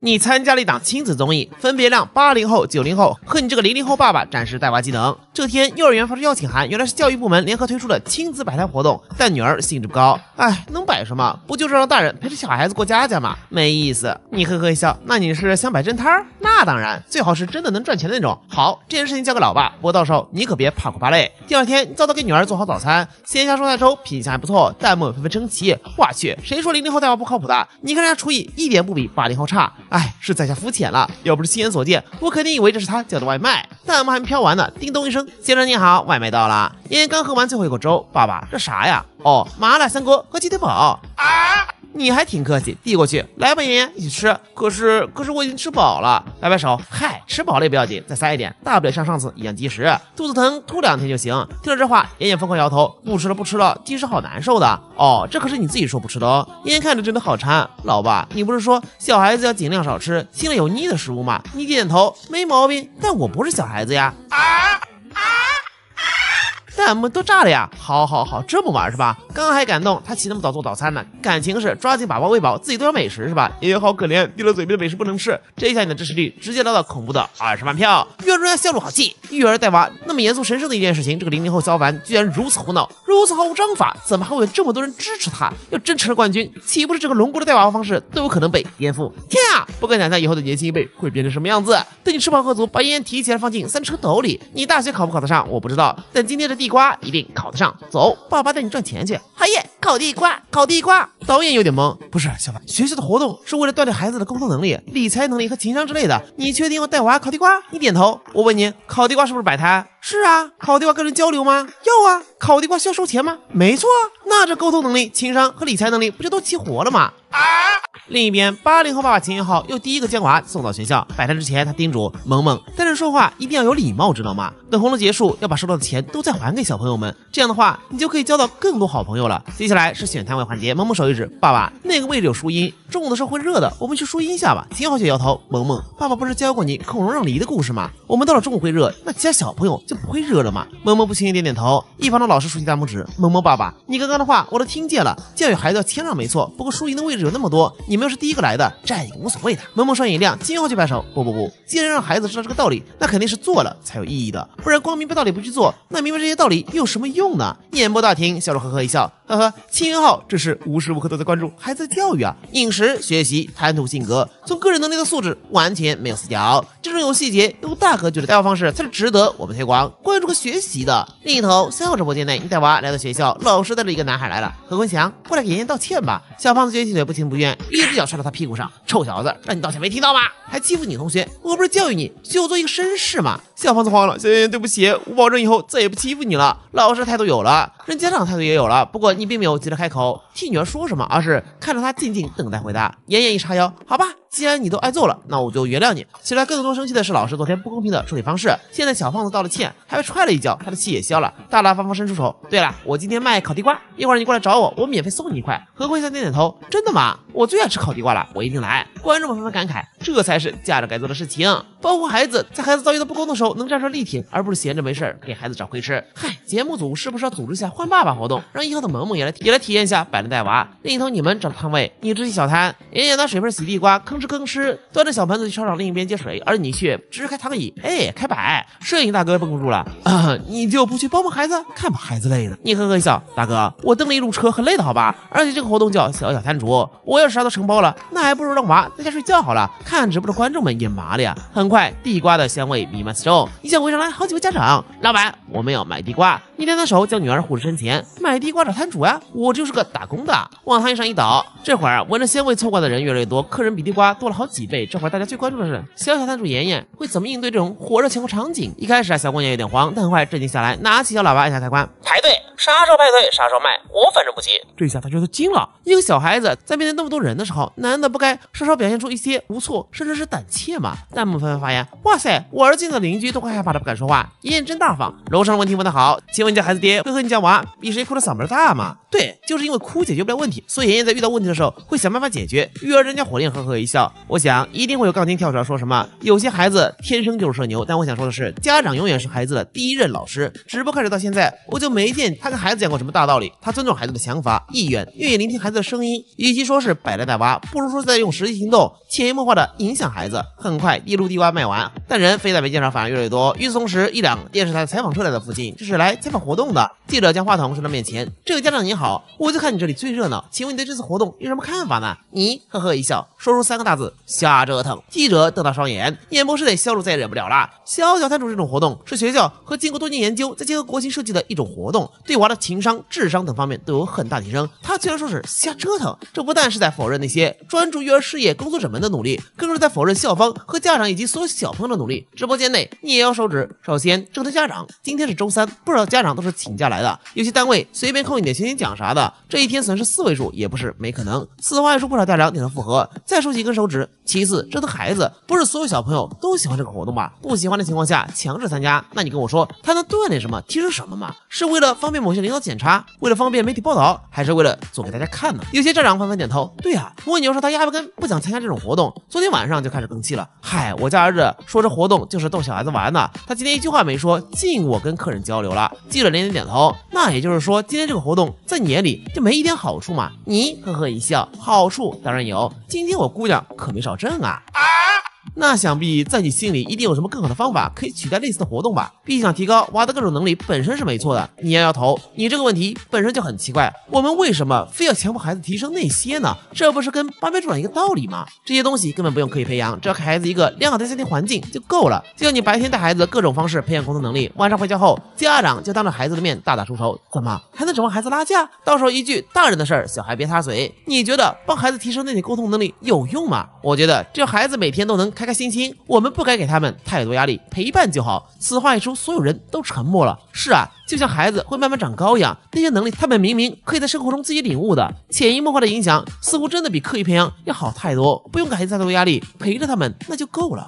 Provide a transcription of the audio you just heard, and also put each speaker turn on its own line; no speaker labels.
你参加了一档亲子综艺，分别让80后、90后和你这个00后爸爸展示带娃技能。这天，幼儿园发出邀请函，原来是教育部门联合推出的亲子摆摊活动，但女儿兴致不高。哎，能摆什么？不就是让大人陪着小孩子过家家吗？没意思。你呵呵一笑，那你是想摆真摊儿？那当然，最好是真的能赚钱的那种。好，这件事情交给老爸，不过到时候你可别怕苦怕累。第二天，你早早给女儿做好早餐，鲜虾蔬菜粥品相还不错，弹幕纷纷称奇。我去，谁说00后带娃不靠谱的？你看人家厨艺一点不比80后差。哎，是在下肤浅了，要不是亲眼所见，我肯定以为这是他叫的外卖。弹幕还没飘完呢，叮咚一声，先生你好，外卖到了。妍妍刚喝完最后一口粥，爸爸这啥呀？哦，麻辣香锅和鸡腿堡。你还挺客气，递过去，来吧，妍妍一起吃。可是我已经吃饱了，摆摆手，嗨，吃饱了也不要紧，再塞一点，大不了像上次一样及时。肚子疼吐2天就行。听了这话，妍妍疯狂摇头，不吃了，即使好难受的。哦，这可是你自己说不吃的哦。妍妍看着真的好馋，老爸，你不是说小孩子要尽量少吃心里有腻的食物吗？你点点头，没毛病，但我不是小孩子呀。弹幕都炸了呀！好，这么玩是吧？刚刚还感动他起那么早做早餐呢，感情是抓紧把娃喂饱，自己都要美食是吧？爷爷好可怜，递了嘴边的美食不能吃，这一下你的支持率直接来到恐怖的20万票。育儿专家笑路好气，育儿带娃那么严肃神圣的一件事情，这个00后小凡居然如此胡闹，如此毫无章法，怎么还会有这么多人支持他？要真成了冠军，岂不是整个龙国的带娃方式都有可能被颠覆？天啊！不敢想象以后的年轻一辈会变成什么样子。等你吃饱喝足，把妍妍提起来放进3车斗里，你大学考不考得上我不知道，但今天的地瓜一定考得上。走，爸爸带你赚钱去。好耶，烤地瓜。导演有点懵，不是小凡，学校的活动是为了锻炼孩子的沟通能力、理财能力和情商之类的，你确定要带娃烤地瓜？你点头。我问你，烤地瓜是不是摆摊？是啊。烤地瓜跟人交流吗？要啊。烤地瓜需要收钱吗？没错啊。那这沟通能力、情商和理财能力不就都齐活了吗？另一边，80后爸爸秦元浩又第一个将娃送到学校。摆摊之前，他叮嘱萌萌，但是说话一定要有礼貌，知道吗？等活动结束，要把收到的钱都再还给小朋友们，这样的话，你就可以交到更多好朋友了。接下来是选摊位环节，萌萌手一指，爸爸，那个位置有树荫，中午的时候会热的，我们去树荫下吧。秦元浩却摇头，萌萌，爸爸不是教过你孔融让梨的故事吗？我们到了中午会热，那其他小朋友就不会热了吗？萌萌不情愿点点头。一旁的老师竖起大拇指，萌萌爸爸，你刚刚的话我都听见了，教育孩子要谦让没错，不过树荫的位置有那么多，你们又是第一个来的，占一个无所谓的。萌萌双眼一亮，秦元浩就摆手，不，既然让孩子知道这个道理，那肯定是做了才有意义的，不然光明白道理不去做，那明白这些道理又有什么用呢？演播大厅，笑容呵呵一笑，秦元浩这是无时无刻都在关注孩子的教育啊，饮食、学习、谈吐、性格，从个人能力的素质完全没有死角。这种有细节、有大格局的带娃方式才是值得我们推广、关注和学习的。另一头，3号直播间内，你带娃来到学校，老师带着一个男孩来了，何文祥过来给妍妍道歉吧。小胖子撅起腿不情不愿，一只脚踹到他屁股上，臭小子，让你道歉没听到吗？还欺负女同学，我不是教育你，就做一个绅士嘛。小胖子慌了，小妍妍对不起，我保证以后再也不欺负你了。老师态度有了，人家长态度也有了，不过你并没有急着开口替女儿说什么，而是看着她静静等待回答。妍妍一叉腰，好吧，既然你都挨揍了，那我就原谅你。其实更多生气的是老师昨天不公平的处理方式。现在小胖子道了歉，还被踹了一脚，他的气也消了，大大方方伸出手。对了，我今天卖烤地瓜，一会儿你过来找我，我免费送你一块。何坤想点点头，真的吗？我最爱吃烤地瓜了，我一定来。观众们纷纷感慨，这才是家长该做的事情，保护孩子，在孩子遭遇到不公的时候能站出来力挺，而不是闲着没事给孩子找亏吃。嗨，节目组是不是要组织一下换爸爸活动，让1号的萌萌也来体验一下摆摊带娃？另一头你们找摊位，你支起小摊，妍妍拿水盆洗地瓜，吭哧，端着小盆子去操场另一边接水，而你却支开躺椅，开摆。摄影大哥绷不住了，你就不去帮帮孩子？看把孩子累的。你呵呵一笑，大哥，我蹬了一路车很累的好吧？而且这个活动叫小摊主，我要是啥都承包了，那还不如让娃在家睡觉好了。看直播的观众们也麻了呀。很快，地瓜的香味弥漫四周，一下围上来好几位家长。老板，我们要买地瓜。你两手将女儿护至身前，买地瓜找摊主呀，我就是个打工的。往躺椅上一倒，这会儿闻着鲜味凑过的人越来越多，客人比地瓜多了好几倍。这会儿大家最关注的是小摊主妍妍会怎么应对这种火热前后场景。一开始小姑娘有点慌，但很快镇定下来，拿起小喇叭按下开关，排队，啥时候排队啥时候卖，我反正不急。这下他觉得惊了，一个小孩子在面对那么多人的时候，难道不该稍稍表现出一些无措甚至是胆怯吗？弹幕纷纷发言，哇塞，我儿子的邻居都快害怕的不敢说话，妍妍真大方。楼上的问题问得好，请问问家孩子爹会和你家娃比谁哭的嗓门大吗？对，就是因为哭解决不了问题，所以妍妍在遇到问题的时候会想办法解决。育儿人家火焰呵呵一笑，我想一定会有杠精跳出来说什么有些孩子天生就是社牛，但我想说的是，家长永远是孩子的第一任老师。直播开始到现在，我就没见他跟孩子讲过什么大道理。他尊重孩子的想法、意愿，愿意聆听孩子的声音。与其说是摆烂带娃，不如说是在用实际行动潜移默化的影响孩子。很快，地地瓜卖完，但人非在媒介上反而越来越多。与此同时，一辆电视台采访车来到附近，这是来采访活动的。记者将话筒伸到面前，这个家长你好，我就看你这里最热闹，请问你对这次活动有什么看法呢？你呵呵一笑，说出3个大字：瞎折腾。记者瞪大双眼，演播室内笑路再也忍不了了。小摊主这种活动是学校和经过多年研究再结合国情设计的一种活动，对娃的情商、智商等方面都有很大提升。他居然说是瞎折腾，这不但是在否认那些专注育儿事业工作者们的努力，更是在否认校方和家长以及所有小朋友的努力。直播间内你也要收指，首先针对家长，今天是周3，不少家长都是请假来的，有些单位随便扣一点学习奖啥的，这一天损失4位数也不是没可能。此话一出，不少家长点头附和，再竖起一根手指。其次，这都孩子，不是所有小朋友都喜欢这个活动吧？不喜欢的情况下强制参加，那你跟我说他能锻炼什么、提升什么吗？是为了方便某些领导检查，为了方便媒体报道，还是为了做给大家看呢？有些家长纷纷点头，对啊，蜗牛说他压根不想参加这种活动，昨天晚上就开始更气了。嗨，我家儿子说这活动就是逗小孩子玩的，他今天一句话没说，尽我跟客人交流了。记者连连点头，那也就是说今天这个活动在你眼里就没一点好处嘛？你呵呵一笑，好处当然有，今天我姑娘可没少挣啊。那想必在你心里一定有什么更好的方法可以取代类似的活动吧？毕竟想提高娃的各种能力本身是没错的。你摇摇头，你这个问题本身就很奇怪，我们为什么非要强迫孩子提升那些呢？这不是跟拔苗助长一个道理吗？这些东西根本不用刻意培养，只要给孩子一个良好的家庭环境就够了。就像你白天带孩子各种方式培养沟通能力，晚上回家后家长就当着孩子的面大打出手，怎么还能指望孩子拉架？到时候一句大人的事儿小孩别插嘴，你觉得帮孩子提升那点沟通能力有用吗？我觉得只要孩子每天都能开开心心，我们不该给他们太多压力，陪伴就好。此话一出，所有人都沉默了。是啊，就像孩子会慢慢长高一样，那些能力他们明明可以在生活中自己领悟的，潜移默化的影响似乎真的比刻意培养要好太多。不用给孩子太多压力，陪着他们那就够了。